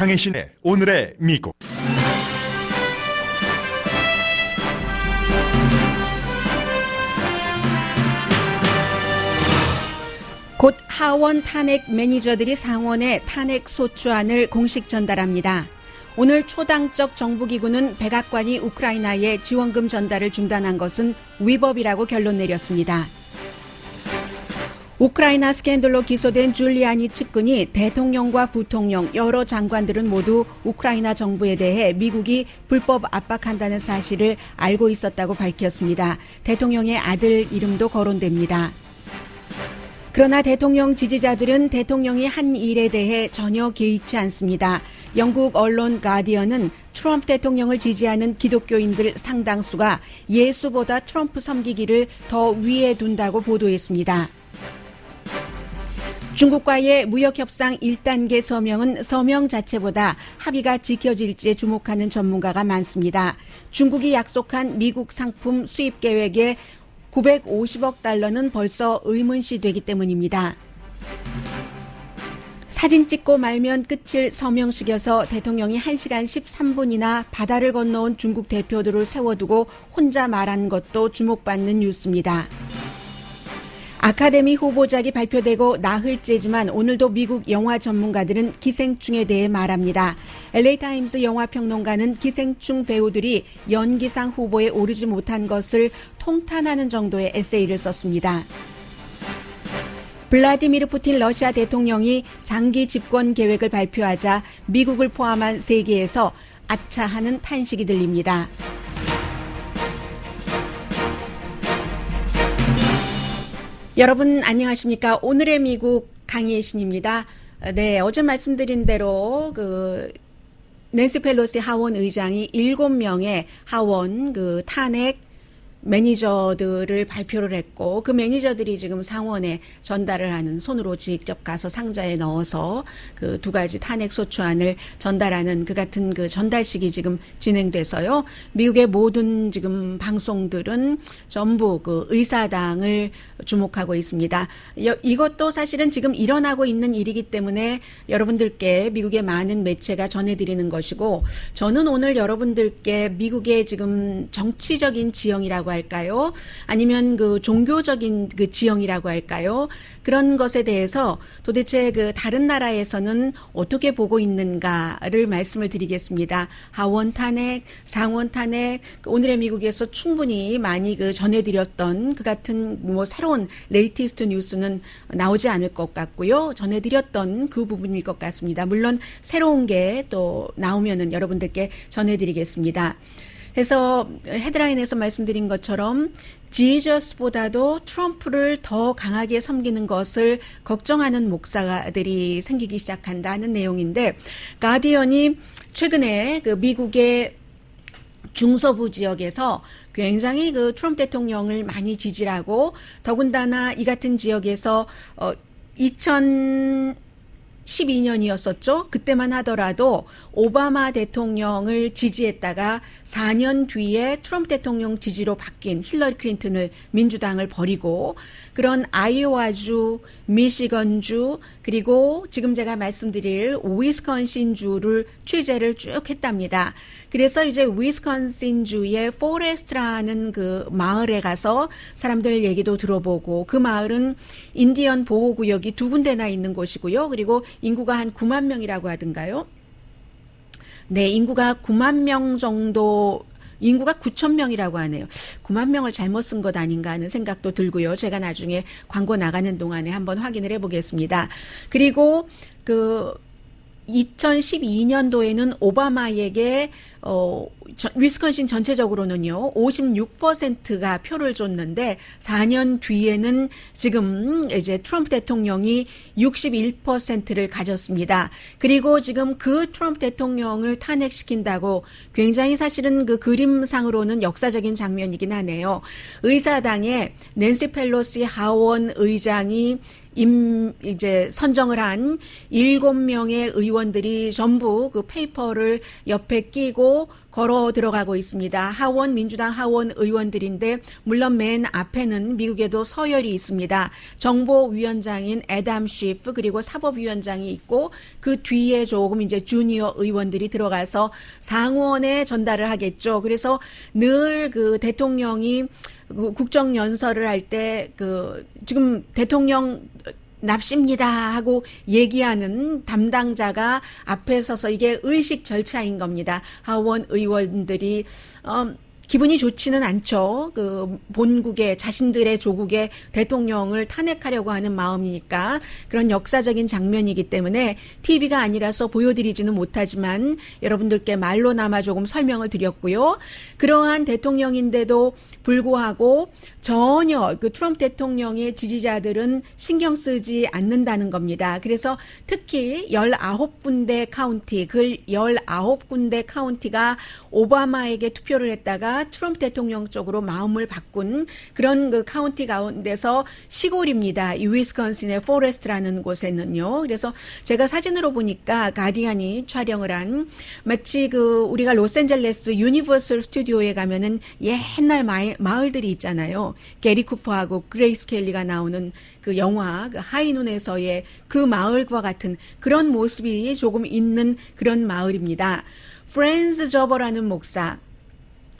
강혜신의 오늘의 미국. 곧 하원 탄핵 매니저들이 상원에 탄핵 소추안을 공식 전달합니다. 오늘 초당적 정부기구는 백악관이 우크라이나에 지원금 전달을 중단한 것은 위법이라고 결론 내렸습니다. 우크라이나 스캔들로 기소된 줄리아니 측근이 대통령과 부통령, 여러 장관들은 모두 우크라이나 정부에 대해 미국이 불법 압박한다는 사실을 알고 있었다고 밝혔습니다. 대통령의 아들 이름도 거론됩니다. 그러나 대통령 지지자들은 대통령이 한 일에 대해 전혀 개의치 않습니다. 영국 언론 가디언은 트럼프 대통령을 지지하는 기독교인들 상당수가 예수보다 트럼프 섬기기를 더 위에 둔다고 보도했습니다. 중국과의 무역협상 1단계 서명은 서명 자체보다 합의가 지켜질지에 주목하는 전문가가 많습니다. 중국이 약속한 미국 상품 수입 계획에 950억 달러는 벌써 의문시 되기 때문입니다. 사진 찍고 말면 끝일 서명식에서 대통령이 1시간 13분이나 바다를 건너온 중국 대표들을 세워두고 혼자 말한 것도 주목받는 뉴스입니다. 아카데미 후보작이 발표되고 나흘째지만 오늘도 미국 영화 전문가들은 기생충에 대해 말합니다. LA타임스 영화평론가는 기생충 배우들이 연기상 후보에 오르지 못한 것을 통탄하는 정도의 에세이를 썼습니다. 블라디미르 푸틴 러시아 대통령이 장기 집권 계획을 발표하자 미국을 포함한 세계에서 아차하는 탄식이 들립니다. 여러분 안녕하십니까? 오늘의 미국 강혜신입니다. 네, 어제 말씀드린 대로 낸시 펠로시 하원 의장이 7명의 하원 탄핵 매니저들을 발표를 했고 그 매니저들이 지금 상원에 전달을 하는, 손으로 직접 가서 상자에 넣어서 그 두 가지 탄핵 소추안을 전달하는 그 같은 그 전달식이 지금 진행돼서요. 미국의 모든 지금 방송들은 전부 그 의사당을 주목하고 있습니다. 이것도 사실은 지금 일어나고 있는 일이기 때문에 여러분들께 미국의 많은 매체가 전해드리는 것이고, 저는 오늘 여러분들께 미국의 지금 정치적인 지형이라고 할까요? 아니면 그 종교적인 그 지형이라고 할까요? 그런 것에 대해서 도대체 그 다른 나라에서는 어떻게 보고 있는가를 말씀을 드리겠습니다. 하원 탄핵, 상원 탄핵, 오늘의 미국에서 충분히 많이 그 전해드렸던 그 같은 뭐 새로운 레이티스트 뉴스는 나오지 않을 것 같고요. 전해드렸던 그 부분일 것 같습니다. 물론 새로운 게 또 나오면은 여러분들께 전해드리겠습니다. 그래서 헤드라인에서 말씀드린 것처럼 지저스보다도 트럼프를 더 강하게 섬기는 것을 걱정하는 목사들이 생기기 시작한다는 내용인데, 가디언이 최근에 그 미국의 중서부 지역에서 굉장히 그 트럼프 대통령을 많이 지지하고, 더군다나 이 같은 지역에서 2012년이었었죠. 그때만 하더라도 오바마 대통령을 지지했다가 4년 뒤에 트럼프 대통령 지지로 바뀐 힐러리 클린턴을, 민주당을 버리고 그런 아이오와주, 미시건주, 그리고 지금 제가 말씀드릴 위스콘신주를 취재를 쭉 했답니다. 그래서 이제 위스콘신주의 포레스트라는 그 마을에 가서 사람들 얘기도 들어보고, 그 마을은 인디언 보호구역이 2군데나 있는 곳이고요. 그리고 인구가 한 9만 명이라고 하던가요? 네, 인구가 9만 명 정도, 인구가 9천 명이라고 하네요. 9만 명을 잘못 쓴 것 아닌가 하는 생각도 들고요. 제가 나중에 광고 나가는 동안에 한번 확인을 해보겠습니다. 그리고 2012년도에는 오바마에게 위스콘신 전체적으로는요 56%가 표를 줬는데 4년 뒤에는 지금 이제 트럼프 대통령이 61%를 가졌습니다. 그리고 지금 그 트럼프 대통령을 탄핵시킨다고 굉장히 사실은 그 그림상으로는 역사적인 장면이긴 하네요. 의사당의 낸시 펠로시 하원 의장이 이제 선정을 한 7명의 의원들이 전부 그 페이퍼를 옆에 끼고 걸어 들어가고 있습니다. 민주당 하원 의원들인데 물론 맨 앞에는 미국에도 서열이 있습니다. 정보위원장인 애담 쉬프 그리고 사법위원장이 있고 그 뒤에 조금 이제 주니어 의원들이 들어가서 상원에 전달을 하겠죠. 그래서 늘 그 대통령이 국정연설을 할 때 지금 대통령 납십니다 하고 얘기하는 담당자가 앞에 서서 이게 의식 절차인 겁니다. 하원 의원들이 기분이 좋지는 않죠. 본국의 자신들의 조국의 대통령을 탄핵하려고 하는 마음이니까 그런 역사적인 장면이기 때문에 TV가 아니라서 보여드리지는 못하지만 여러분들께 말로나마 조금 설명을 드렸고요. 그러한 대통령인데도 불구하고 전혀 트럼프 대통령의 지지자들은 신경 쓰지 않는다는 겁니다. 그래서 특히 19군데 카운티, 그 19군데 카운티가 오바마에게 투표를 했다가 트럼프 대통령 쪽으로 마음을 바꾼 그런 그 카운티 가운데서 시골입니다. 이 위스콘신의 포레스트라는 곳에는요. 그래서 제가 사진으로 보니까 가디언이 촬영을 한 마치 우리가 로스앤젤레스 유니버설 스튜디오에 가면은 옛날 마을들이 있잖아요. 게리 쿠퍼하고 그레이스 켈리가 나오는 그 영화 하이눈에서의 그 마을과 같은 그런 모습이 조금 있는 그런 마을입니다. 프렌즈 저버라는 목사,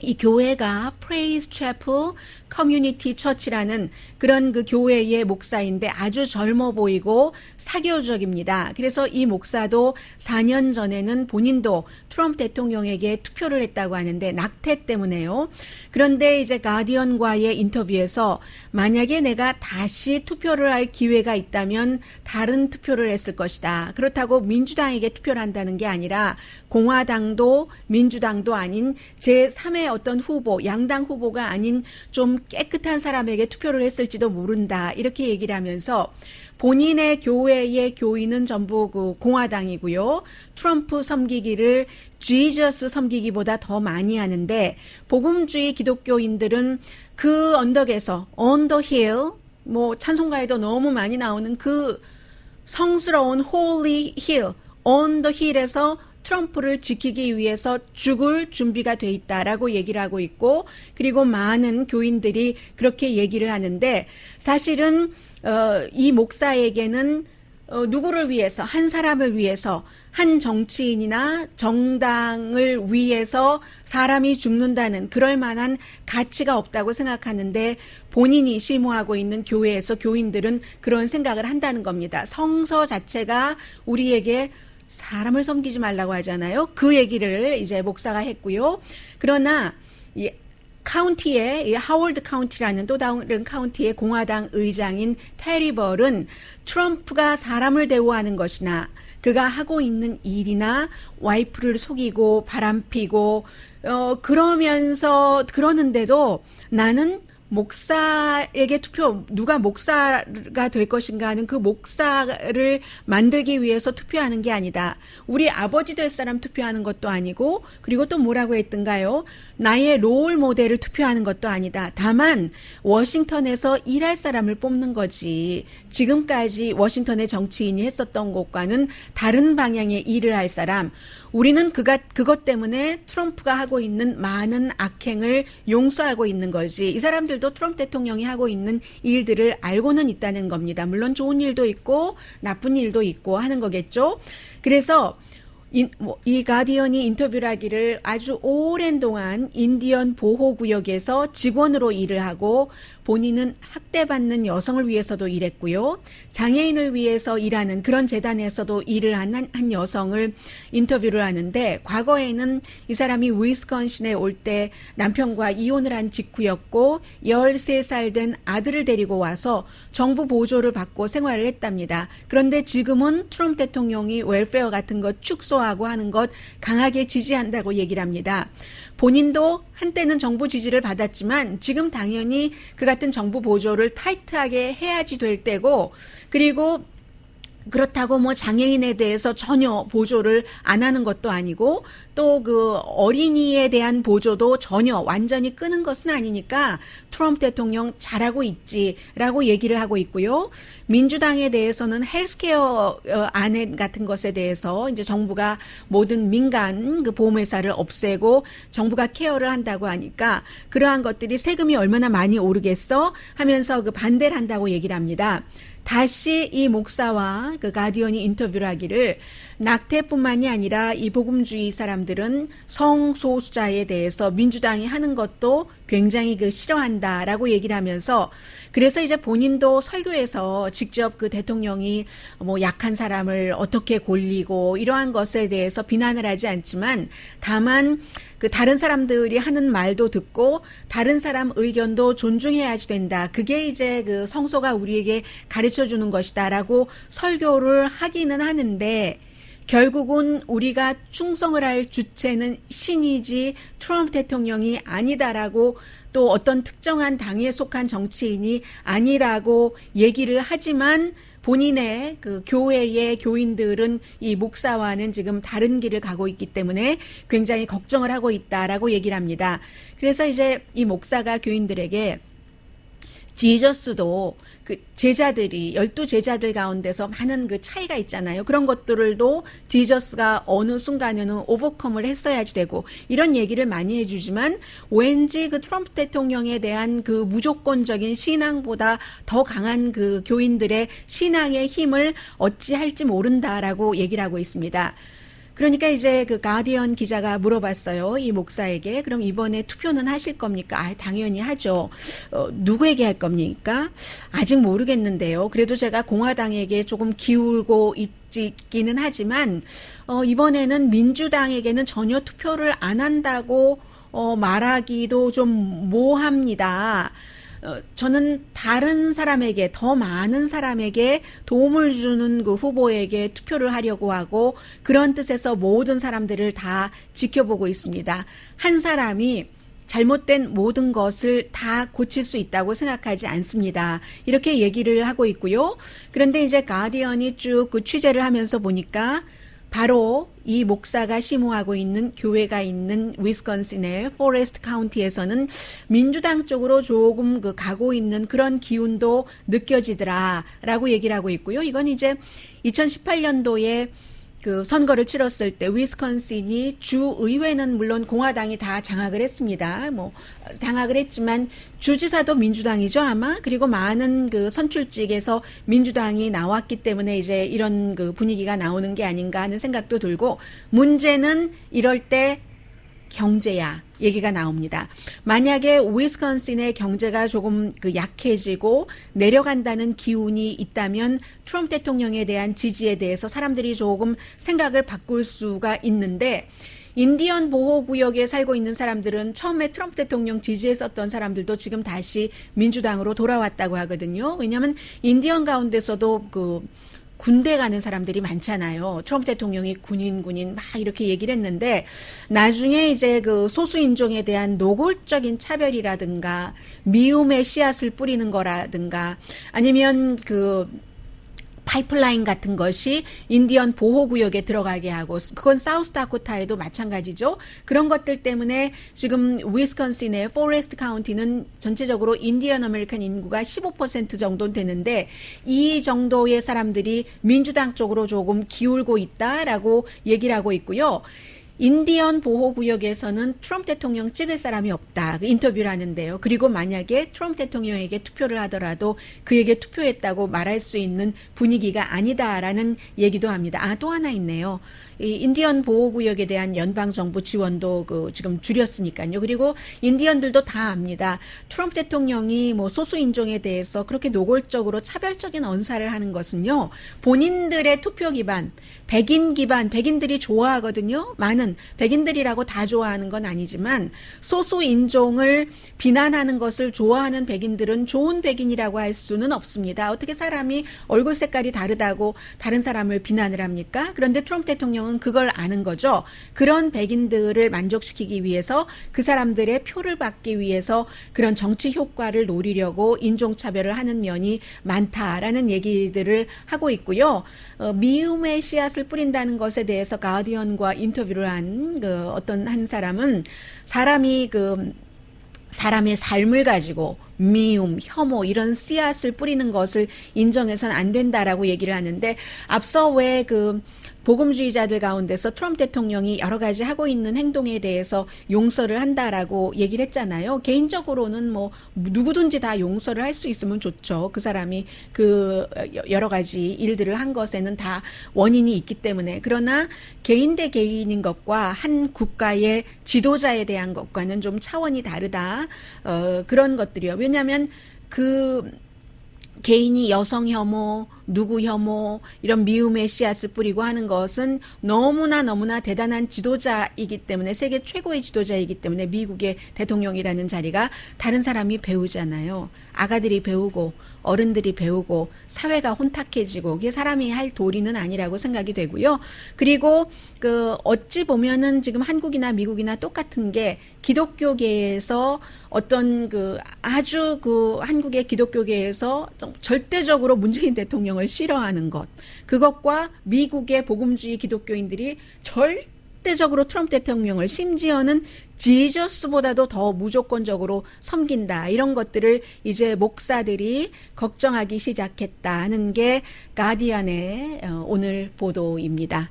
이 교회가 Praise Chapel Community Church라는 그런 그 교회의 목사인데 아주 젊어 보이고 사교적입니다. 그래서 이 목사도 4년 전에는 본인도 트럼프 대통령에게 투표를 했다고 하는데 낙태 때문에요. 그런데 이제 가디언과의 인터뷰에서 만약에 내가 다시 투표를 할 기회가 있다면 다른 투표를 했을 것이다. 그렇다고 민주당에게 투표를 한다는 게 아니라 공화당도 민주당도 아닌 제3의 어떤 후보, 양당 후보가 아닌 좀 깨끗한 사람에게 투표를 했을지도 모른다. 이렇게 얘기를 하면서 본인의 교회의 교인은 전부 공화당이고요. 트럼프 섬기기를 지저스 섬기기보다 더 많이 하는데 복음주의 기독교인들은 그 언덕에서 on the hill, 찬송가에도 너무 많이 나오는 그 성스러운 holy hill, on the hill에서 트럼프를 지키기 위해서 죽을 준비가 돼 있다라고 얘기를 하고 있고 그리고 많은 교인들이 그렇게 얘기를 하는데 사실은 이 목사에게는 누구를 위해서 한 사람을 위해서 한 정치인이나 정당을 위해서 사람이 죽는다는 그럴 만한 가치가 없다고 생각하는데 본인이 심호하고 있는 교회에서 교인들은 그런 생각을 한다는 겁니다. 성서 자체가 우리에게 사람을 섬기지 말라고 하잖아요. 그 얘기를 이제 목사가 했고요. 그러나 이 카운티의 이 하월드 카운티라는 또 다른 카운티의 공화당 의장인 테리 벌은 트럼프가 사람을 대우하는 것이나 그가 하고 있는 일이나 와이프를 속이고 바람피고 그러는데도 나는 목사에게 누가 목사가 될 것인가 하는 그 목사를 만들기 위해서 투표하는 게 아니다. 우리 아버지 될 사람 투표하는 것도 아니고 그리고 또 뭐라고 했던가요? 나의 롤 모델을 투표하는 것도 아니다. 다만 워싱턴에서 일할 사람을 뽑는 거지. 지금까지 워싱턴의 정치인이 했었던 것과는 다른 방향의 일을 할 사람. 우리는 그것 때문에 트럼프가 하고 있는 많은 악행을 용서하고 있는 거지. 이 사람들도 트럼프 대통령이 하고 있는 일들을 알고는 있다는 겁니다. 물론 좋은 일도 있고 나쁜 일도 있고 하는 거겠죠. 그래서 이 가디언이 인터뷰를 하기를 아주 오랜 동안 인디언 보호구역에서 직원으로 일을 하고 본인은 학대받는 여성을 위해서도 일했고요. 장애인을 위해서 일하는 그런 재단에서도 일을 한 여성을 인터뷰를 하는데 과거에는 이 사람이 위스콘신에 올 때 남편과 이혼을 한 직후였고 13살 된 아들을 데리고 와서 정부 보조를 받고 생활을 했답니다. 그런데 지금은 트럼프 대통령이 웰페어 같은 것 축소하고 하는 것 강하게 지지한다고 얘기를 합니다. 본인도 한때는 정부 지지를 받았지만 지금 당연히 그 같은 정부 보조를 타이트하게 해야지 될 때고 그리고 그렇다고 뭐 장애인에 대해서 전혀 보조를 안 하는 것도 아니고 또 그 어린이에 대한 보조도 전혀 완전히 끄는 것은 아니니까 트럼프 대통령 잘하고 있지라고 얘기를 하고 있고요. 민주당에 대해서는 헬스케어 안에 같은 것에 대해서 이제 정부가 모든 민간 그 보험회사를 없애고 정부가 케어를 한다고 하니까 그러한 것들이 세금이 얼마나 많이 오르겠어 하면서 그 반대를 한다고 얘기를 합니다. 다시 이 목사와 그 가디언이 인터뷰를 하기를 낙태뿐만이 아니라 이 복음주의 사람들은 성소수자에 대해서 민주당이 하는 것도 굉장히 그 싫어한다라고 얘기를 하면서 그래서 이제 본인도 설교에서 직접 그 대통령이 뭐 약한 사람을 어떻게 골리고 이러한 것에 대해서 비난을 하지 않지만 다만 그 다른 사람들이 하는 말도 듣고 다른 사람 의견도 존중해야지 된다. 그게 이제 그 성소가 우리에게 가르쳐 주는 것이다라고 설교를 하기는 하는데 결국은 우리가 충성을 할 주체는 신이지 트럼프 대통령이 아니다라고 또 어떤 특정한 당에 속한 정치인이 아니라고 얘기를 하지만 본인의 그 교회의 교인들은 이 목사와는 지금 다른 길을 가고 있기 때문에 굉장히 걱정을 하고 있다라고 얘기를 합니다. 그래서 이제 이 목사가 교인들에게 지저스도 그 제자들이 12제자들 가운데서 많은 그 차이가 있잖아요. 그런 것들도 지저스가 어느 순간에는 오버컴을 했어야지 되고 이런 얘기를 많이 해주지만 왠지 그 트럼프 대통령에 대한 그 무조건적인 신앙보다 더 강한 그 교인들의 신앙의 힘을 어찌할지 모른다라고 얘기를 하고 있습니다. 그러니까 이제 그 가디언 기자가 물어봤어요. 이 목사에게. 그럼 이번에 투표는 하실 겁니까? 아, 당연히 하죠. 누구에게 할 겁니까? 아직 모르겠는데요. 그래도 제가 공화당에게 조금 기울고 있기는 하지만 이번에는 민주당에게는 전혀 투표를 안 한다고 말하기도 좀 모호합니다. 저는 다른 사람에게 더 많은 사람에게 도움을 주는 그 후보에게 투표를 하려고 하고 그런 뜻에서 모든 사람들을 다 지켜보고 있습니다. 한 사람이 잘못된 모든 것을 다 고칠 수 있다고 생각하지 않습니다. 이렇게 얘기를 하고 있고요. 그런데 이제 가디언이 쭉 그 취재를 하면서 보니까 바로 이 목사가 심호하고 있는 교회가 있는 위스콘신의 포레스트 카운티에서는 민주당 쪽으로 조금 그 가고 있는 그런 기운도 느껴지더라라고 얘기를 하고 있고요. 이건 이제 2018년도에 그 선거를 치렀을 때 위스콘신이 주 의회는 물론 공화당이 다 장악을 했습니다. 뭐 장악을 했지만 주지사도 민주당이죠 아마. 그리고 많은 그 선출직에서 민주당이 나왔기 때문에 이제 이런 그 분위기가 나오는 게 아닌가 하는 생각도 들고 문제는 이럴 때 경제야 얘기가 나옵니다. 만약에 위스콘신의 경제가 조금 그 약해지고 내려간다는 기운이 있다면 트럼프 대통령에 대한 지지에 대해서 사람들이 조금 생각을 바꿀 수가 있는데 인디언 보호구역에 살고 있는 사람들은 처음에 트럼프 대통령 지지했었던 사람들도 지금 다시 민주당으로 돌아왔다고 하거든요. 왜냐하면 인디언 가운데서도 그 군대 가는 사람들이 많잖아요. 트럼프 대통령이 군인 막 이렇게 얘기를 했는데 나중에 이제 그 소수인종에 대한 노골적인 차별이라든가 미움의 씨앗을 뿌리는 거라든가 아니면 그 파이프라인 같은 것이 인디언 보호구역에 들어가게 하고 그건 사우스다코타에도 마찬가지죠. 그런 것들 때문에 지금 위스콘신의 포레스트 카운티는 전체적으로 인디언 아메리칸 인구가 15% 정도 되는데 이 정도의 사람들이 민주당 쪽으로 조금 기울고 있다라고 얘기를 하고 있고요. 인디언 보호구역에서는 트럼프 대통령 찍을 사람이 없다. 인터뷰를 하는데요. 그리고 만약에 트럼프 대통령에게 투표를 하더라도 그에게 투표했다고 말할 수 있는 분위기가 아니다라는 얘기도 합니다. 아, 또 하나 있네요. 이 인디언 보호구역에 대한 연방정부 지원도 그 지금 줄였으니까요. 그리고 인디언들도 다 압니다. 트럼프 대통령이 뭐 소수인종에 대해서 그렇게 노골적으로 차별적인 언사를 하는 것은요. 본인들의 투표 기반 백인 기반, 백인들이 좋아하거든요. 많은 백인들이라고 다 좋아하는 건 아니지만 소수 인종을 비난하는 것을 좋아하는 백인들은 좋은 백인이라고 할 수는 없습니다. 어떻게 사람이 얼굴 색깔이 다르다고 다른 사람을 비난을 합니까? 그런데 트럼프 대통령은 그걸 아는 거죠. 그런 백인들을 만족시키기 위해서 그 사람들의 표를 받기 위해서 그런 정치 효과를 노리려고 인종차별을 하는 면이 많다라는 얘기들을 하고 있고요. 미움의 씨앗을 뿌린다는 것에 대해서 가디언과 인터뷰를 한 그 어떤 한 사람은 사람이 사람의 삶을 가지고 미움, 혐오 이런 씨앗을 뿌리는 것을 인정해서는 안 된다라고 얘기를 하는데 앞서 왜 복음주의자들 가운데서 트럼프 대통령이 여러 가지 하고 있는 행동에 대해서 용서를 한다라고 얘기를 했잖아요. 개인적으로는 뭐 누구든지 다 용서를 할 수 있으면 좋죠. 그 사람이 여러 가지 일들을 한 것에는 다 원인이 있기 때문에. 그러나 개인 대 개인인 것과 한 국가의 지도자에 대한 것과는 좀 차원이 다르다. 그런 것들이요. 왜냐하면 개인이 여성 혐오, 누구 혐오, 이런 미움의 씨앗을 뿌리고 하는 것은 너무나 대단한 지도자이기 때문에, 세계 최고의 지도자이기 때문에 미국의 대통령이라는 자리가 다른 사람이 배우잖아요. 아가들이 배우고 어른들이 배우고 사회가 혼탁해지고 그게 사람이 할 도리는 아니라고 생각이 되고요. 그리고 어찌 보면은 지금 한국이나 미국이나 똑같은 게 기독교계에서 어떤 아주 한국의 기독교계에서 절대적으로 문재인 대통령을 싫어하는 것, 그것과 미국의 복음주의 기독교인들이 절대적으로 트럼프 대통령을, 심지어는 지저스보다도 더 무조건적으로 섬긴다, 이런 것들을 이제 목사들이 걱정하기 시작했다는 게 가디언의 오늘 보도입니다.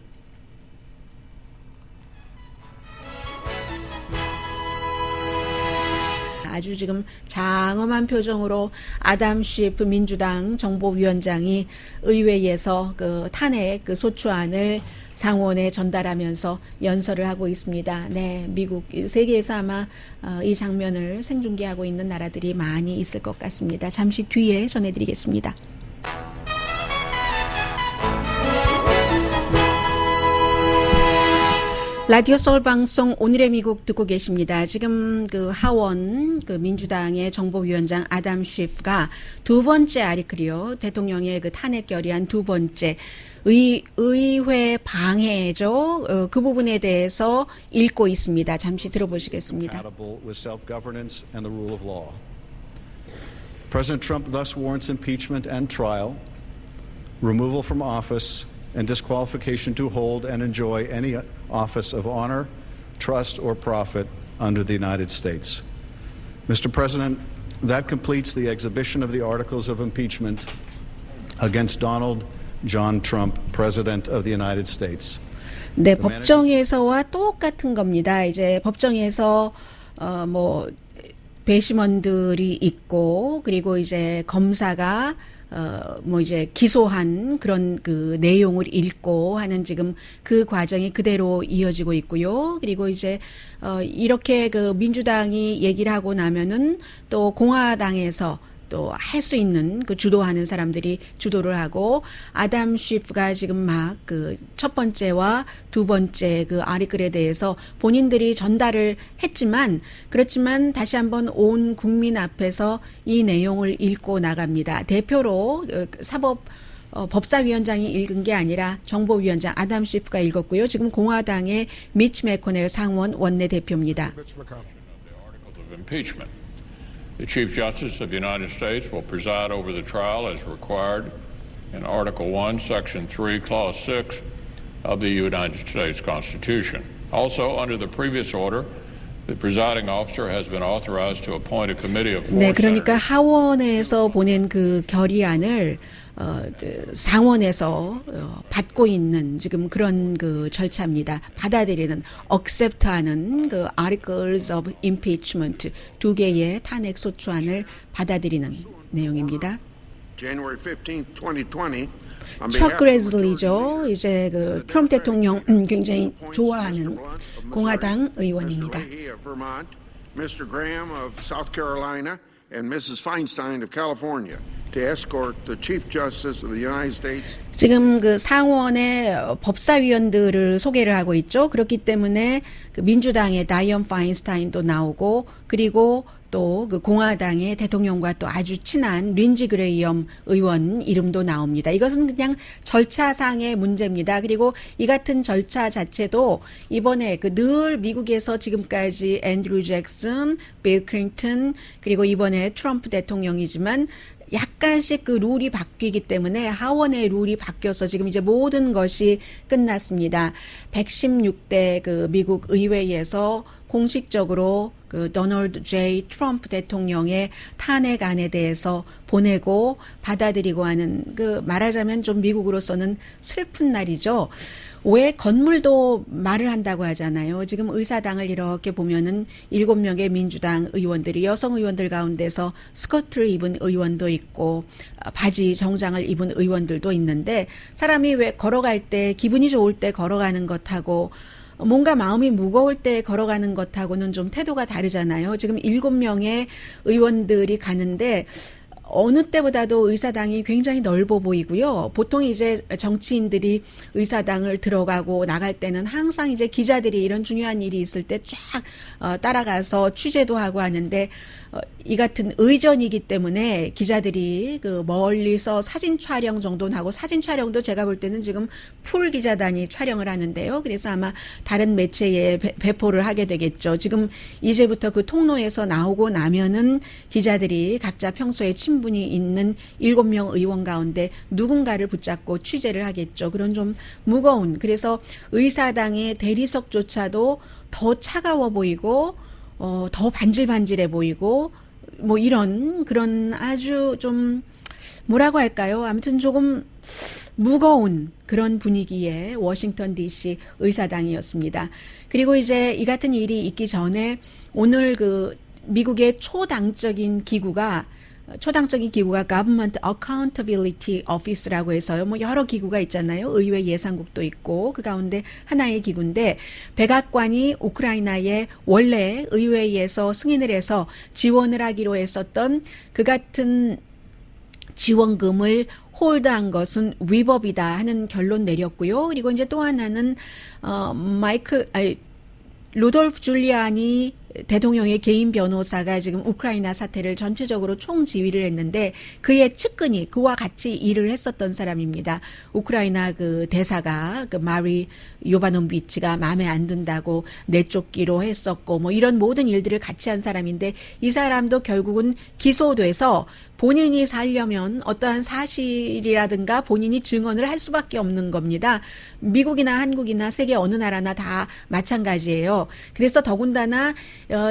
아주 지금 장엄한 표정으로 아담 쉬프 민주당 정보위원장이 의회에서 탄핵 소추안을 상원에 전달하면서 연설을 하고 있습니다. 네, 미국, 세계에서 아마 이 장면을 생중계하고 있는 나라들이 많이 있을 것 같습니다. 잠시 뒤에 전해드리겠습니다. 라디오 서울 방송 오늘의 미국 듣고 계십니다. 지금 하원 민주당의 정보위원장 아담 쉬프가 두 번째 아리클이요, 대통령의 탄핵 결의안 두 번째 의회 방해죠. 그 부분에 대해서 읽고 있습니다. 잠시 들어보시겠습니다. President Trump thus warrants impeachment and trial, removal from office, and disqualification to hold and enjoy any office of honor, trust, or profit under the United States. Mr. President, that completes the exhibition of the articles of impeachment against Donald John Trump, President of the United States. 네, 법정에서와 똑같은 겁니다. 이제 법정에서 배심원들이 있고, 그리고 이제 검사가 이제 기소한 그런 내용을 읽고 하는 지금 그 과정이 그대로 이어지고 있고요. 그리고 이제 이렇게 민주당이 얘기를 하고 나면은 또 공화당에서 또 할 수 있는 주도하는 사람들이 주도를 하고, 아담 쉬프가 지금 막 첫 번째와 두 번째 아리클에 대해서 본인들이 전달을 했지만, 그렇지만 다시 한번 온 국민 앞에서 이 내용을 읽고 나갑니다. 대표로 법사위원장이 읽은 게 아니라 정보위원장 아담 쉬프가 읽었고요. 지금 공화당의 미치 매코넬 상원 원내대표입니다. The Chief Justice of the United States will preside over the trial as required in Article 1, Section 3, Clause 6 of the United States Constitution. Also, under the previous order, the presiding officer has been authorized to appoint a committee of four 네, 그러니까 senators. 하원에서 보낸 결의안을 상원에서 받고 있는 지금 그런 절차입니다. 받아들이는, accept하는 articles of impeachment, 두 개의 탄핵 소추안을 받아들이는 내용입니다. January 15, 2020. 척 그레즐리죠. 이제 트럼프 대통령 굉장히 좋아하는 공화당 의원입니다. Mr. Graham of South Carolina and Mrs. Feinstein of California to escort the Chief Justice of the United States. 지금 그 상원의 법사위원들을 소개를 하고 있죠. 그렇기 때문에 그 민주당의 다이언 파인스타인도 나오고 그리고 또 그 공화당의 대통령과 또 아주 친한 린지 그레이엄 의원 이름도 나옵니다. 이것은 그냥 절차상의 문제입니다. 그리고 이 같은 절차 자체도 이번에 그 늘 미국에서 지금까지 앤드류 잭슨, 빌 클린턴 그리고 이번에 트럼프 대통령이지만 약간씩 그 룰이 바뀌기 때문에 하원의 룰이 바뀌어서 지금 이제 모든 것이 끝났습니다. 116대 그 미국 의회에서 공식적으로 그 도널드 J. 트럼프 대통령의 탄핵안에 대해서 보내고 받아들이고 하는 그 말하자면 좀 미국으로서는 슬픈 날이죠. 왜 건물도 말을 한다고 하잖아요. 지금 의사당을 이렇게 보면은 7명의 민주당 의원들이 여성 의원들 가운데서 스커트를 입은 의원도 있고 바지 정장을 입은 의원들도 있는데 사람이 왜 걸어갈 때 기분이 좋을 때 걸어가는 것하고 뭔가 마음이 무거울 때 걸어가는 것하고는 좀 태도가 다르잖아요. 지금 7명의 의원들이 가는데 어느 때보다도 의사당이 굉장히 넓어 보이고요. 보통 이제 정치인들이 의사당을 들어가고 나갈 때는 항상 이제 기자들이 이런 중요한 일이 있을 때 쫙 따라가서 취재도 하고 하는데 이 같은 의전이기 때문에 기자들이 그 멀리서 사진 촬영 정도는 하고 사진 촬영도 제가 볼 때는 지금 풀 기자단이 촬영을 하는데요. 그래서 아마 다른 매체에 배포를 하게 되겠죠. 지금 이제부터 그 통로에서 나오고 나면은 기자들이 각자 평소에 친분이 있는 7명 의원 가운데 누군가를 붙잡고 취재를 하겠죠. 그런 좀 무거운 그래서 의사당의 대리석조차도 더 차가워 보이고 더 반질반질해 보이고 뭐 이런 그런 아주 좀 뭐라고 할까요? 아무튼 조금 무거운 그런 분위기의 워싱턴 DC 의사당이었습니다. 그리고 이제 이 같은 일이 있기 전에 오늘 그 미국의 초당적인 기구가 Government Accountability Office라고 해서요. 뭐 여러 기구가 있잖아요. 의회 예산국도 있고 그 가운데 하나의 기구인데 백악관이 우크라이나에 원래 의회에서 승인을 해서 지원을 하기로 했었던 그 같은 지원금을 홀드한 것은 위법이다 하는 결론 내렸고요. 그리고 이제 또 하나는 루돌프 줄리아니 대통령의 개인 변호사가 지금 우크라이나 사태를 전체적으로 총지휘를 했는데 그의 측근이 그와 같이 일을 했었던 사람입니다. 우크라이나 그 대사가 그 마리 요바노비치가 마음에 안 든다고 내쫓기로 했었고 뭐 이런 모든 일들을 같이 한 사람인데 이 사람도 결국은 기소돼서 본인이 살려면 어떠한 사실이라든가 본인이 증언을 할 수밖에 없는 겁니다. 미국이나 한국이나 세계 어느 나라나 다 마찬가지예요. 그래서 더군다나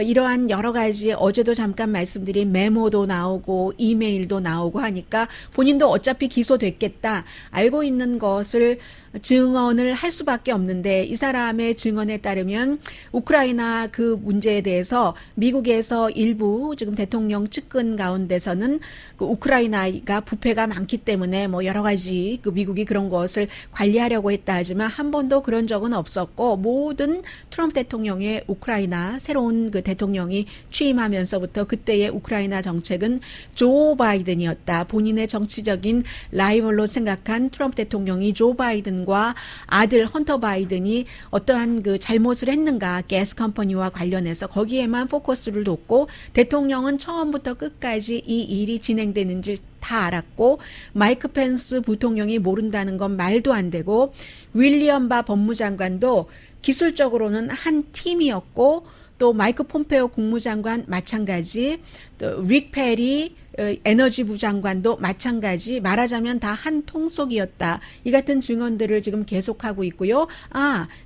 이러한 여러 가지 어제도 잠깐 말씀드린 메모도 나오고 이메일도 나오고 하니까 본인도 어차피 기소됐겠다 알고 있는 것을 증언을 할 수밖에 없는데 이 사람의 증언에 따르면 우크라이나 그 문제에 대해서 미국에서 일부 지금 대통령 측근 가운데서는 그 우크라이나가 부패가 많기 때문에 뭐 여러 가지 그 미국이 그런 것을 관리하려고 했다 하지만 한 번도 그런 적은 없었고 모든 트럼프 대통령의 우크라이나 새로운 그 대통령이 취임하면서부터 그때의 우크라이나 정책은 조 바이든이었다. 본인의 정치적인 라이벌로 생각한 트럼프 대통령이 조 바이든 과 아들 헌터 바이든이 어떠한 그 잘못을 했는가 가스 컴퍼니와 관련해서 거기에만 포커스를 뒀고 대통령은 처음부터 끝까지 이 일이 진행되는지 다 알았고 마이크 펜스 부통령이 모른다는 건 말도 안 되고 윌리엄 바 법무장관도 기술적으로는 한 팀이었고 또 마이크 폼페오 국무장관 마찬가지 또 릭 페리 에너지부 장관도 마찬가지 말하자면 다 한 통속이었다. 이 같은 증언들을 지금 계속하고 있고요.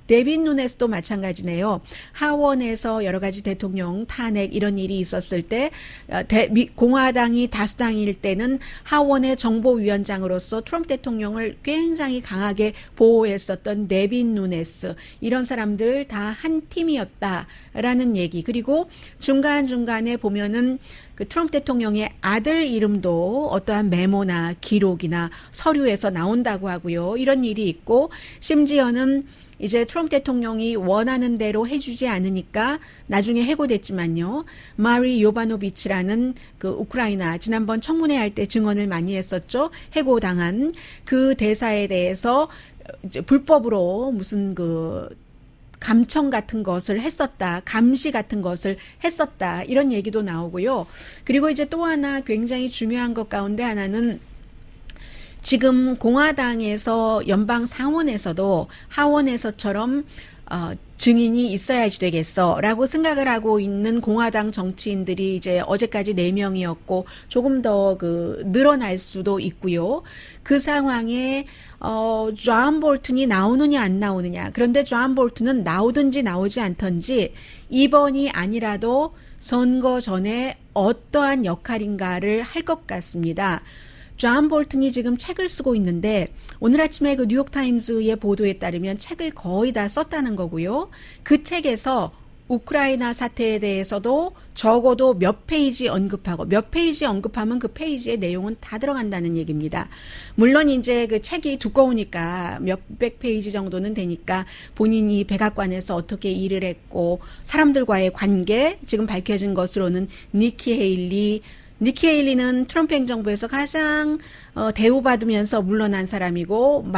데빈 누네스도 마찬가지네요. 하원에서 여러 가지 대통령 탄핵 이런 일이 있었을 때 공화당이 다수당일 때는 하원의 정보위원장으로서 트럼프 대통령을 굉장히 강하게 보호했었던 데빈 누네스 이런 사람들 다 한 팀이었다라는 얘기. 그리고 중간중간에 보면은 그 트럼프 대통령의 아들 이름도 어떠한 메모나 기록이나 서류에서 나온다고 하고요. 이런 일이 있고 심지어는 이제 트럼프 대통령이 원하는 대로 해주지 않으니까 나중에 해고됐지만요. 마리 요바노비치라는 그 우크라이나 지난번 청문회 할 때 증언을 많이 했었죠. 해고당한 그 대사에 대해서 이제 불법으로 무슨 그 감청 같은 것을 했었다, 감시 같은 것을 했었다, 이런 얘기도 나오고요. 그리고 이제 또 하나 굉장히 중요한 것 가운데 하나는 지금 공화당에서 연방 상원에서도 하원에서처럼 증인이 있어야지 되겠어라고 생각을 하고 있는 공화당 정치인들이 이제 어제까지 4명이었고 조금 더 그 늘어날 수도 있고요. 그 상황에 존 볼튼이 나오느냐 안 나오느냐. 그런데 존 볼튼은 나오든지 나오지 않든지 이번이 아니라도 선거 전에 어떠한 역할인가를 할 것 같습니다. 존 볼튼이 지금 책을 쓰고 있는데 오늘 아침에 그 뉴욕타임스의 보도에 따르면 책을 거의 다 썼다는 거고요. 그 책에서 우크라이나 사태에 대해서도 적어도 몇 페이지 언급하고 몇 페이지 언급하면 그 페이지의 내용은 다 들어간다는 얘기입니다. 물론 이제 그 책이 두꺼우니까 몇백 페이지 정도는 되니까 본인이 백악관에서 어떻게 일을 했고 사람들과의 관계 지금 밝혀진 것으로는 니키 헤일리는 트럼프 행정부에서 가장 대우받으면서 물러난 사람이고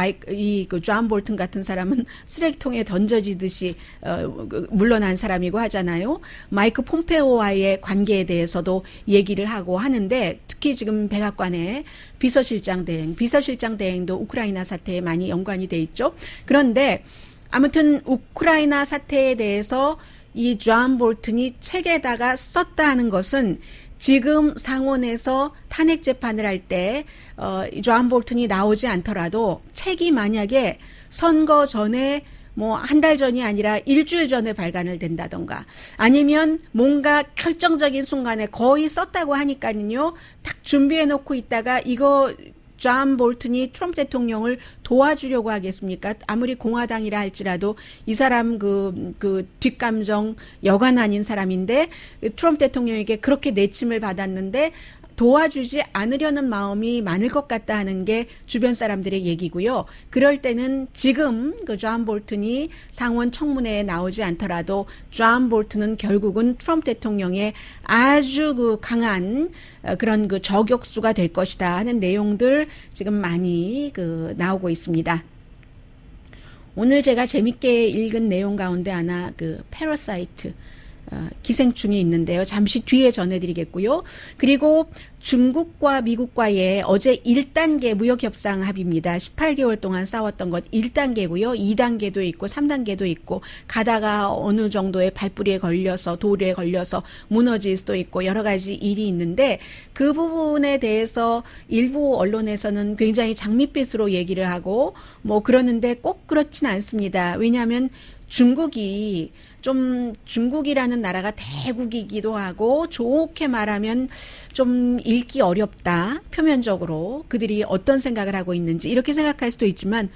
그 존 볼튼 같은 사람은 쓰레기통에 던져지듯이 물러난 사람이고 하잖아요. 마이크 폼페오와의 관계에 대해서도 얘기를 하고 하는데 특히 지금 백악관의 비서실장 대행도 우크라이나 사태에 많이 연관이 돼 있죠. 그런데 아무튼 우크라이나 사태에 대해서 이 존 볼튼이 책에다가 썼다는 것은 지금 상원에서 탄핵 재판을 할 때 존 볼튼이 나오지 않더라도 책이 만약에 선거 전에 뭐 한 달 전이 아니라 일주일 전에 발간을 된다던가 아니면 뭔가 결정적인 순간에 거의 썼다고 하니까는요. 딱 준비해 놓고 있다가 이거 존 볼튼이 트럼프 대통령을 도와주려고 하겠습니까? 아무리 공화당이라 할지라도 이 사람 그 뒷감정 여간 아닌 사람인데 트럼프 대통령에게 그렇게 내침을 받았는데 도와주지 않으려는 마음이 많을 것 같다 하는 게 주변 사람들의 얘기고요. 그럴 때는 지금 그 존 볼튼이 상원 청문회에 나오지 않더라도 존 볼튼은 결국은 트럼프 대통령의 아주 그 강한 그런 그 저격수가 될 것이다 하는 내용들 지금 많이 그 나오고 있습니다. 오늘 제가 재밌게 읽은 내용 가운데 하나 그 패러사이트 기생충이 있는데요. 잠시 뒤에 전해드리겠고요. 그리고 중국과 미국과의 어제 1단계 무역협상 합의입니다. 18개월 동안 싸웠던 것 1단계고요. 2단계도 있고 3단계도 있고 가다가 어느 정도의 발뿌리에 걸려서 돌에 걸려서 무너질 수도 있고 여러 가지 일이 있는데 그 부분에 대해서 일부 언론에서는 굉장히 장밋빛으로 얘기를 하고 뭐 그러는데 꼭 그렇진 않습니다. 왜냐하면 중국이라는 나라가 대국이기도 하고 좋게 말하면 좀 읽기 어렵다. 표면적으로 그들이 어떤 생각을 하고 있는지 이렇게 생각할 수도 있지만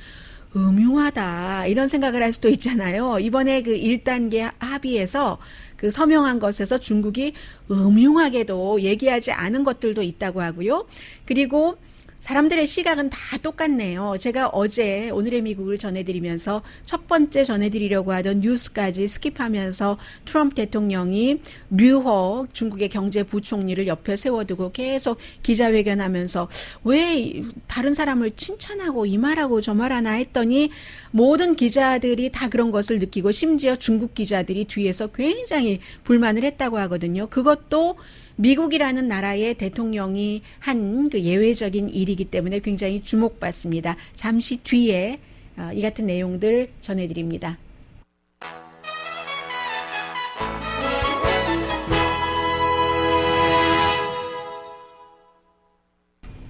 음흉하다 이런 생각을 할 수도 있잖아요. 이번에 그 1단계 합의에서 그 서명한 것에서 중국이 음흉하게도 얘기하지 않은 것들도 있다고 하고요. 그리고 사람들의 시각은 다 똑같네요. 제가 어제 오늘의 미국을 전해드리면서 첫 번째 전해드리려고 하던 뉴스까지 스킵하면서 트럼프 대통령이 류허 중국의 경제부총리를 옆에 세워두고 계속 기자회견하면서 왜 다른 사람을 칭찬하고 이 말하고 저 말하나 했더니 모든 기자들이 다 그런 것을 느끼고 심지어 중국 기자들이 뒤에서 굉장히 불만을 했다고 하거든요. 그것도 미국이라는 나라의 대통령이 한 그 예외적인 일이기 때문에 굉장히 주목받습니다. 잠시 뒤에 이 같은 내용들 전해드립니다.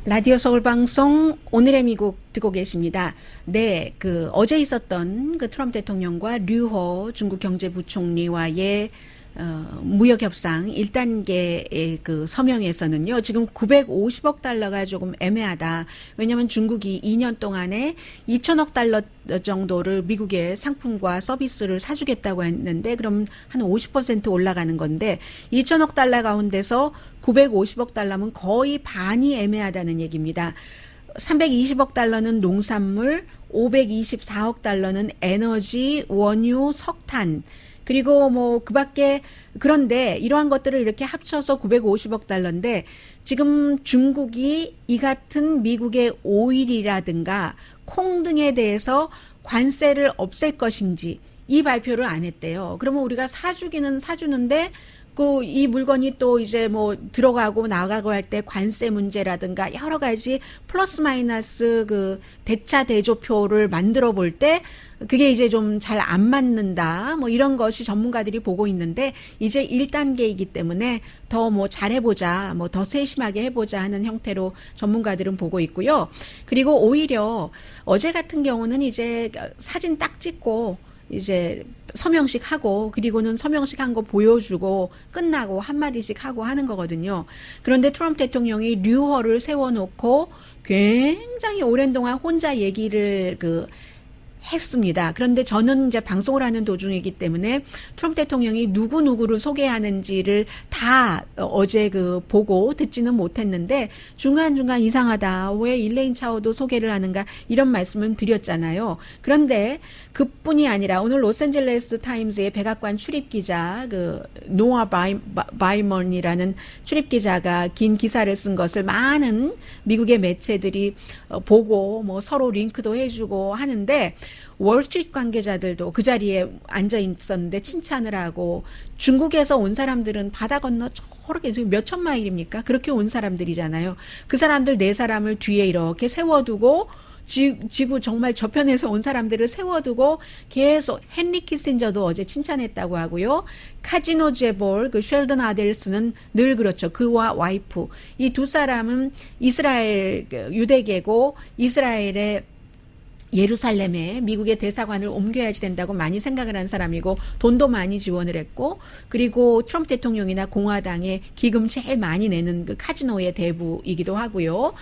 라디오 서울방송 오늘의 미국 듣고 계십니다. 네, 그 어제 있었던 그 트럼프 대통령과 류허 중국 경제부총리와의 무역협상 1단계의 그 서명에서는요, 지금 950억 달러가 조금 애매하다. 왜냐하면 중국이 2년 동안에 2천억 달러 정도를 미국의 상품과 서비스를 사주겠다고 했는데, 그럼 한 50% 올라가는 건데, 2천억 달러 가운데서 950억 달러면 거의 반이 애매하다는 얘기입니다. 320억 달러는 농산물, 524억 달러는 에너지, 원유, 석탄, 그리고 뭐 그 밖에 그런데 이러한 것들을 이렇게 합쳐서 950억 달러인데 지금 중국이 이 같은 미국의 오일이라든가 콩 등에 대해서 관세를 없앨 것인지 이 발표를 안 했대요. 그러면 우리가 사주기는 사주는데 이 물건이 또 이제 뭐 들어가고 나가고 할 때 관세 문제라든가 여러 가지 플러스 마이너스 그 대차 대조표를 만들어 볼 때 그게 이제 좀 잘 안 맞는다. 뭐 이런 것이 전문가들이 보고 있는데 이제 1단계이기 때문에 더 뭐 잘해보자, 뭐 더 세심하게 해보자 하는 형태로 전문가들은 보고 있고요. 그리고 오히려 어제 같은 경우는 이제 사진 딱 찍고 이제 서명식 하고 그리고는 서명식 한 거 보여주고 끝나고 한마디씩 하고 하는 거거든요. 그런데 트럼프 대통령이 류허를 세워놓고 굉장히 오랜 동안 혼자 얘기를 했습니다. 그런데 저는 이제 방송을 하는 도중이기 때문에 트럼프 대통령이 누구누구를 소개하는지를 다 어제 보고 듣지는 못했는데 중간중간 이상하다. 왜 일레인 차오도 소개를 하는가 이런 말씀을 드렸잖아요. 그런데 그뿐이 아니라 오늘 로스앤젤레스 타임즈의 백악관 출입기자 노아 바이먼이라는 출입기자가 긴 기사를 쓴 것을 많은 미국의 매체들이 보고 뭐 서로 링크도 해주고 하는데 월스트리트 관계자들도 그 자리에 앉아 있었는데 칭찬을 하고 중국에서 온 사람들은 바다 건너 저렇게 몇천 마일입니까? 그렇게 온 사람들이잖아요. 그 사람들 4사람을 뒤에 이렇게 세워두고 지구 정말 저편에서 온 사람들을 세워두고 계속 헨리 키신저도 어제 칭찬했다고 하고요. 카지노 재벌 쉘던 아델스는 늘 그렇죠. 그와 와이프 이 두 사람은 이스라엘 유대계고 이스라엘의 예루살렘에 미국의 대사관을 옮겨야지 된다고 많이 생각을 한 사람이고 돈도 많이 지원을 했고 그리고 트럼프 대통령이나 공화당에 기금 제일 많이 내는 카지노의 대부이기도 하고요.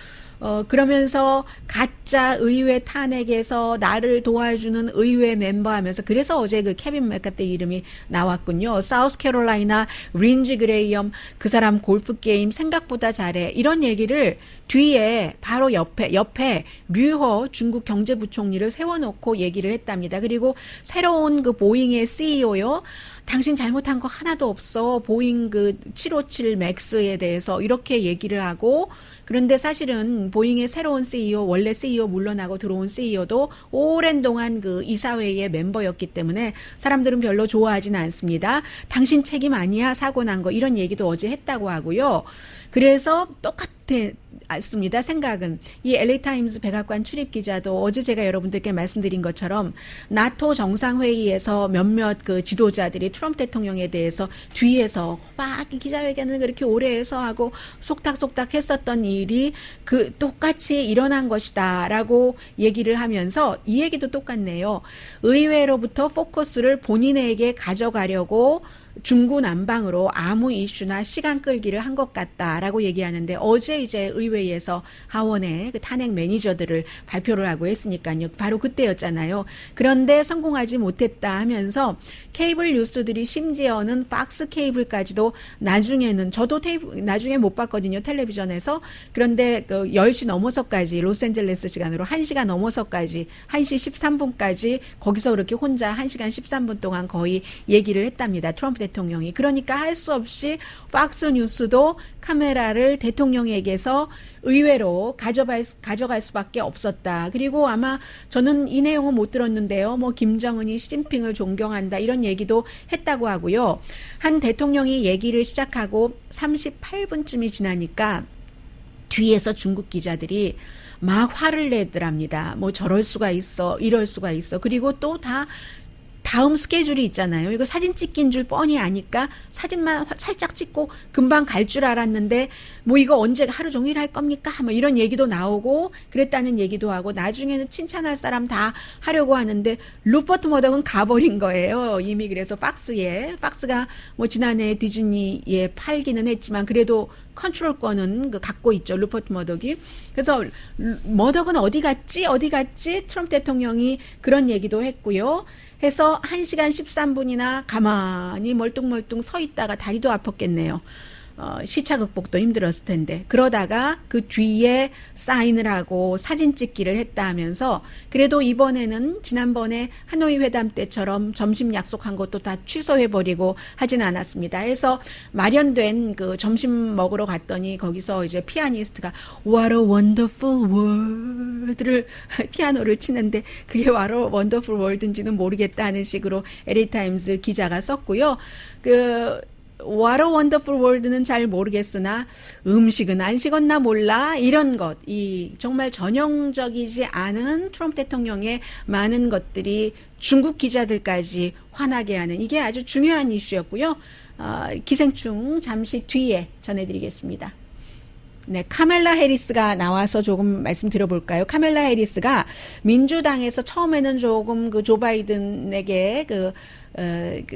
그러면서 가짜 의회 탄핵에서 나를 도와주는 의회 멤버 하면서 그래서 어제 케빈 맥카티 이름이 나왔군요. 사우스캐롤라이나 린지 그레이엄 그 사람 골프 게임 생각보다 잘해. 이런 얘기를 뒤에 바로 옆에 류허 중국 경제부총리를 세워놓고 얘기를 했답니다. 그리고 새로운 보잉의 CEO요. 당신 잘못한 거 하나도 없어. 보잉 757 맥스에 대해서 이렇게 얘기를 하고 그런데 사실은 보잉의 새로운 CEO, 원래 CEO 물러나고 들어온 CEO도 오랜 동안 이사회의 member였기 때문에 사람들은 별로 좋아하지는 않습니다. 당신 책임 아니야 사고 난 거 이런 얘기도 어제 했다고 하고요. 그래서 똑같습니다. 생각은 이 LA 타임즈 백악관 출입 기자도 어제 제가 여러분들께 말씀드린 것처럼 나토 정상회의에서 몇몇 지도자들이 트럼프 대통령에 대해서 뒤에서 막 기자회견을 그렇게 오래 해서 하고 속닥속닥 했었던 일이 똑같이 일어난 것이다라고 얘기를 하면서 이 얘기도 똑같네요. 의회로부터 포커스를 본인에게 가져가려고 중구난방으로 아무 이슈나 시간 끌기를 한 것 같다라고 얘기하는데 어제 이제 의회에서 하원의 탄핵 매니저들을 발표를 하고 했으니까요. 바로 그때였잖아요. 그런데 성공하지 못했다 하면서 케이블 뉴스들이 심지어는 팍스 케이블까지도 나중에는 저도 나중에 못 봤거든요. 텔레비전에서. 그런데 10시 넘어서까지 로스앤젤레스 시간으로 1시간 넘어서까지 1시 13분까지 거기서 그렇게 혼자 1시간 13분 동안 거의 얘기를 했답니다. 트럼프 대통령이. 그러니까 할 수 없이 팍스 뉴스도 카메라를 대통령에게서 의외로 가져갈 수밖에 없었다. 그리고 아마 저는 이 내용은 못 들었는데요. 뭐 김정은이 시진핑을 존경한다 이런 얘기도 했다고 하고요. 한 대통령이 얘기를 시작하고 38분쯤이 지나니까 뒤에서 중국 기자들이 막 화를 내더랍니다. 뭐 저럴 수가 있어, 이럴 수가 있어. 그리고 또 다음 스케줄이 있잖아요. 이거 사진 찍긴 줄 뻔히 아니까 사진만 살짝 찍고 금방 갈 줄 알았는데 뭐 이거 언제 하루 종일 할 겁니까? 뭐 이런 얘기도 나오고 그랬다는 얘기도 하고 나중에는 칭찬할 사람 다 하려고 하는데 루퍼트 머덕은 가버린 거예요. 이미 그래서 팍스가 뭐 지난해 디즈니에 팔기는 했지만 그래도 컨트롤권은 갖고 있죠. 루퍼트 머덕이. 그래서 머덕은 어디 갔지? 트럼프 대통령이 그런 얘기도 했고요. 해서 1시간 13분이나 가만히 멀뚱멀뚱 서 있다가 다리도 아팠겠네요. 시차 극복도 힘들었을 텐데 그러다가 그 뒤에 사인을 하고 사진 찍기를 했다 하면서 그래도 이번에는 지난번에 하노이 회담 때처럼 점심 약속한 것도 다 취소해버리고 하진 않았습니다. 해서 마련된 그 점심 먹으러 갔더니 거기서 이제 피아니스트가 What a wonderful world를 피아노를 치는데 그게 What a wonderful world인지는 모르겠다 하는 식으로 LA 타임스 기자가 썼고요. What a wonderful world는 잘 모르겠으나 음식은 안 식었나 몰라 이런 것, 이 정말 전형적이지 않은 트럼프 대통령의 많은 것들이 중국 기자들까지 화나게 하는 이게 아주 중요한 이슈였고요. 기생충 잠시 뒤에 전해드리겠습니다. 네, 카멜라 해리스가 나와서 조금 말씀 드려볼까요? 카멜라 해리스가 민주당에서 처음에는 조금 그 조 바이든에게 그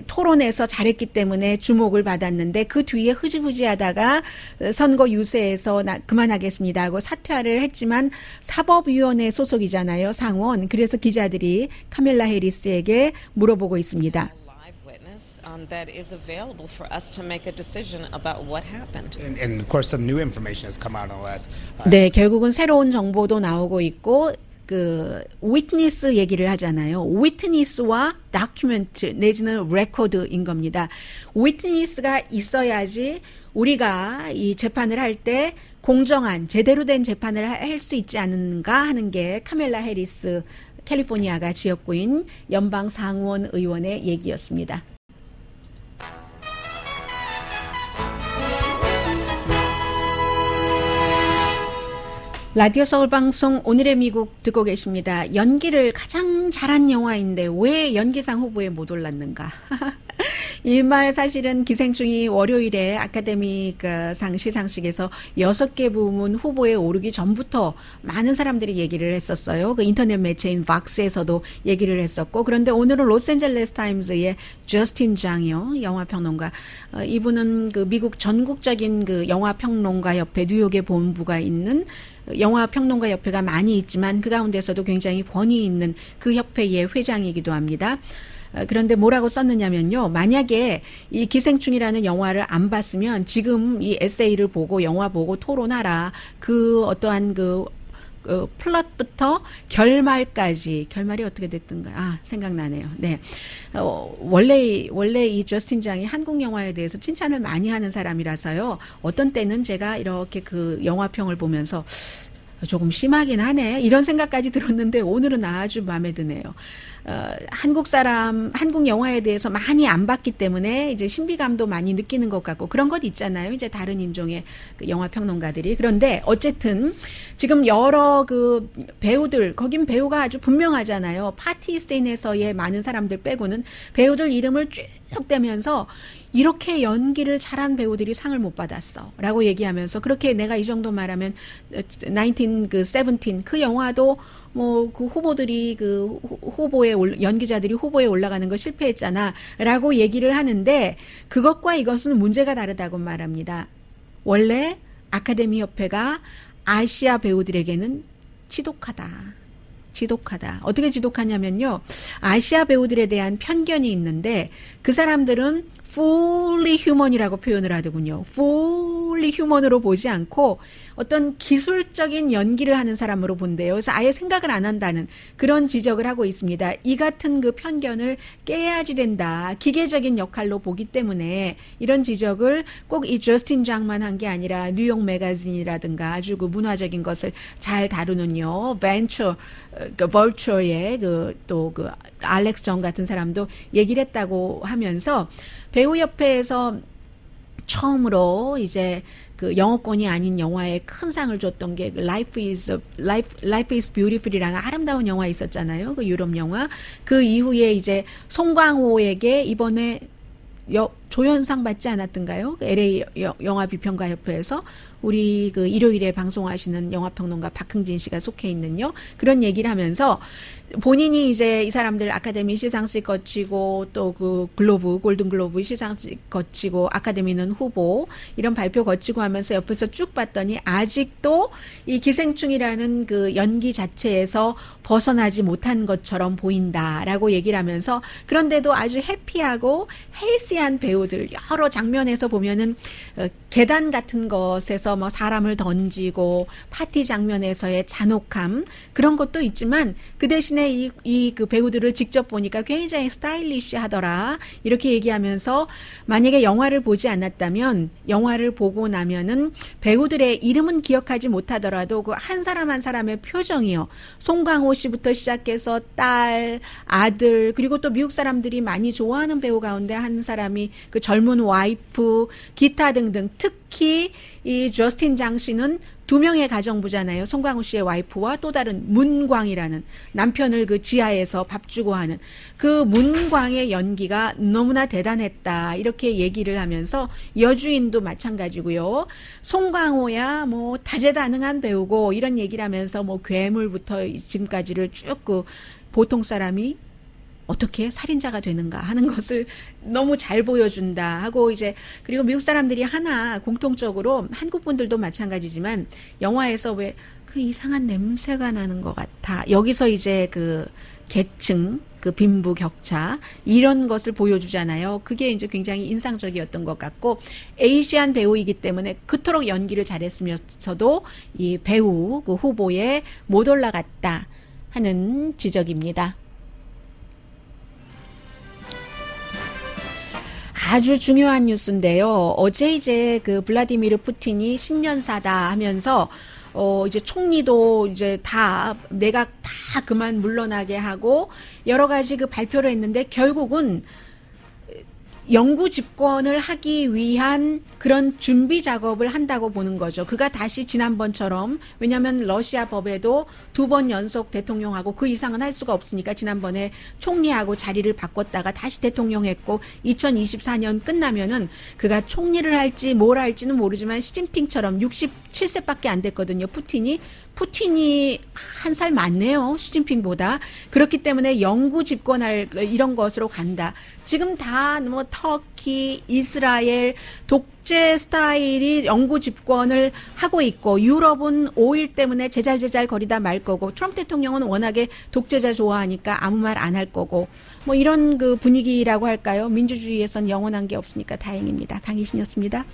토론에서 잘했기 때문에 주목을 받았는데 그 뒤에 흐지부지하다가 선거 유세에서 그만하겠습니다 하고 사퇴를 했지만 사법위원회 소속이잖아요, 상원. 그래서 기자들이 카멜라 해리스에게 물어보고 있습니다. That is available for us to make a decision about what happened. And of course, some new information has come out in the last. 네, 결국은 새로운 정보도 나오고 있고 그 위트니스 얘기를 하잖아요. 위트니스와 다큐멘트 내지는 레코드인 겁니다. 위트니스가 있어야지 우리가 이 재판을 할 때 공정한 제대로 된 재판을 할 수 있지 않은가 하는 게 카멜라 해리스 캘리포니아가 지역구인 연방 상원 의원의 얘기였습니다. 라디오 서울 방송 오늘의 미국 듣고 계십니다. 연기를 가장 잘한 영화인데 왜 연기상 후보에 못 올랐는가? 이 말 사실은 기생충이 월요일에 아카데미상 시상식에서 6개 부문 후보에 오르기 전부터 많은 사람들이 얘기를 했었어요. 그 인터넷 매체인 벅스에서도 얘기를 했었고 그런데 오늘은 로스앤젤레스 타임즈의 저스틴 장이요. 영화평론가. 이분은 그 미국 전국적인 그 영화평론가 협회 뉴욕에 본부가 있는 영화평론가 협회가 많이 있지만 그 가운데서도 굉장히 권위 있는 그 협회의 회장이기도 합니다. 그런데 뭐라고 썼느냐면요. 만약에 이 기생충이라는 영화를 안 봤으면 지금 이 에세이를 보고 영화 보고 토론하라. 그 어떠한 플롯부터 결말까지 결말이 어떻게 됐던가 생각나네요. 네, 원래 이 저스틴 장이 한국 영화에 대해서 칭찬을 많이 하는 사람이라서요. 어떤 때는 제가 이렇게 그 영화평을 보면서 조금 심하긴 하네 이런 생각까지 들었는데 오늘은 아주 마음에 드네요. 한국 영화에 대해서 많이 안 봤기 때문에 이제 신비감도 많이 느끼는 것 같고 그런 것 있잖아요. 이제 다른 인종의 그 영화 평론가들이. 그런데 어쨌든 지금 여러 그 배우들, 거긴 배우가 아주 분명하잖아요. 파티 씬에서의 많은 사람들 빼고는 배우들 이름을 쭉 대면서 이렇게 연기를 잘한 배우들이 상을 못 받았어. 라고 얘기하면서 그렇게 내가 이 정도 말하면 1917 그 영화도 뭐 그 후보들이 그 연기자들이 후보에 올라가는 거 실패했잖아. 라고 얘기를 하는데 그것과 이것은 문제가 다르다고 말합니다. 원래 아카데미 협회가 아시아 배우들에게는 지독하다. 어떻게 지독하냐면요. 아시아 배우들에 대한 편견이 있는데 그 사람들은 fully human이라고 표현을 하더군요. fully human으로 보지 않고 어떤 기술적인 연기를 하는 사람으로 본대요. 그래서 아예 생각을 안 한다는 그런 지적을 하고 있습니다. 이 같은 그 편견을 깨야지 된다. 기계적인 역할로 보기 때문에 이런 지적을 꼭 이 저스틴 장만 한 게 아니라 뉴욕 매거진이라든가 아주 그 문화적인 것을 잘 다루는요. 벌처의 또 알렉스 정 같은 사람도 얘기를 했다고 하면서 배우협회에서 처음으로 이제 그 영어권이 아닌 영화에 큰 상을 줬던 게 Life is Beautiful이라는 아름다운 영화 있었잖아요. 그 유럽 영화. 그 이후에 이제 송강호에게 이번에 조연상 받지 않았던가요? LA 영화 비평가 협회에서 우리 그 일요일에 방송하시는 영화평론가 박흥진 씨가 속해 있는요. 그런 얘기를 하면서 본인이 이제 이 사람들 아카데미 시상식 거치고 또 그 골든 글로브 시상식 거치고 아카데미는 후보 이런 발표 거치고 하면서 옆에서 쭉 봤더니 아직도 이 기생충이라는 그 연기 자체에서 벗어나지 못한 것처럼 보인다라고 얘기를 하면서 그런데도 아주 해피하고 헬시한 배우 배우들 여러 장면에서 보면은 계단 같은 것에서 뭐 사람을 던지고 파티 장면에서의 잔혹함 그런 것도 있지만 그 대신에 이 그 배우들을 직접 보니까 굉장히 스타일리시하더라 이렇게 얘기하면서 만약에 영화를 보지 않았다면 영화를 보고 나면은 배우들의 이름은 기억하지 못하더라도 그 한 사람 한 사람의 표정이요. 송강호 씨부터 시작해서 딸, 아들 그리고 또 미국 사람들이 많이 좋아하는 배우 가운데 한 사람이 그 젊은 와이프 기타 등등 특히 이 저스틴 장 씨는 2명의 가정부잖아요. 송강호 씨의 와이프와 또 다른 문광이라는 남편을 그 지하에서 밥 주고 하는 그 문광의 연기가 너무나 대단했다. 이렇게 얘기를 하면서 여주인도 마찬가지고요. 송강호야 뭐 다재다능한 배우고 이런 얘기를 하면서 뭐 괴물부터 지금까지를 쭉 그 보통 사람이 어떻게 살인자가 되는가 하는 것을 너무 잘 보여준다 하고 이제 그리고 미국 사람들이 하나 공통적으로 한국 분들도 마찬가지지만 영화에서 왜 그런 이상한 냄새가 나는 것 같아 여기서 이제 그 계층 그 빈부격차 이런 것을 보여주잖아요. 그게 이제 굉장히 인상적이었던 것 같고 에이시안 배우이기 때문에 그토록 연기를 잘했으면서도 이 배우 그 후보에 못 올라갔다 하는 지적입니다. 아주 중요한 뉴스인데요. 어제 이제 그 블라디미르 푸틴이 신년사다 하면서 이제 총리도 이제 다 내각 다 그만 물러나게 하고 여러 가지 그 발표를 했는데 결국은 영구 집권을 하기 위한 그런 준비 작업을 한다고 보는 거죠. 그가 다시 지난번처럼 왜냐하면 러시아 법에도 2번 연속 대통령하고 그 이상은 할 수가 없으니까 지난번에 총리하고 자리를 바꿨다가 다시 대통령 했고 2024년 끝나면은 그가 총리를 할지 뭘 할지는 모르지만 시진핑처럼 67세밖에 안 됐거든요. 푸틴이 한 살 많네요. 시진핑보다. 그렇기 때문에 영구 집권할 이런 것으로 간다. 지금 다 뭐 터키, 이스라엘 독재 스타일이 영구 집권을 하고 있고 유럽은 5일 때문에 제잘제잘 거리다 말 거고 트럼프 대통령은 워낙에 독재자 좋아하니까 아무 말 안 할 거고 뭐 이런 그 분위기라고 할까요? 민주주의에선 영원한 게 없으니까 다행입니다. 강희신이었습니다.